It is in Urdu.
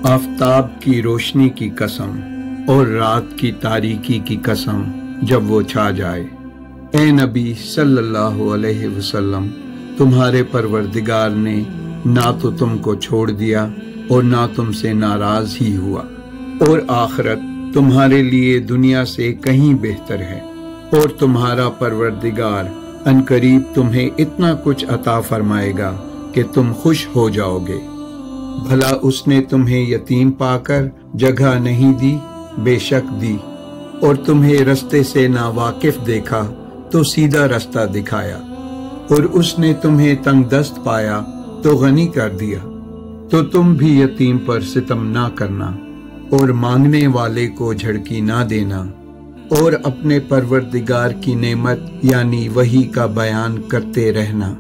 آفتاب کی روشنی کی قسم اور رات کی تاریکی کی قسم جب وہ چھا جائے۔ اے نبی صلی اللہ علیہ وسلم، تمہارے پروردگار نے نہ تو تم کو چھوڑ دیا اور نہ تم سے ناراض ہی ہوا، اور آخرت تمہارے لیے دنیا سے کہیں بہتر ہے، اور تمہارا پروردگار عنقریب تمہیں اتنا کچھ عطا فرمائے گا کہ تم خوش ہو جاؤ گے۔ بھلا اس نے تمہیں یتیم پا کر جگہ نہیں دی؟ بے شک دی، اور تمہیں رستے سے ناواقف دیکھا تو سیدھا رستہ دکھایا، اور اس نے تمہیں تنگ دست پایا تو غنی کر دیا۔ تو تم بھی یتیم پر ستم نہ کرنا، اور مانگنے والے کو جھڑکی نہ دینا، اور اپنے پروردگار کی نعمت یعنی وحی کا بیان کرتے رہنا۔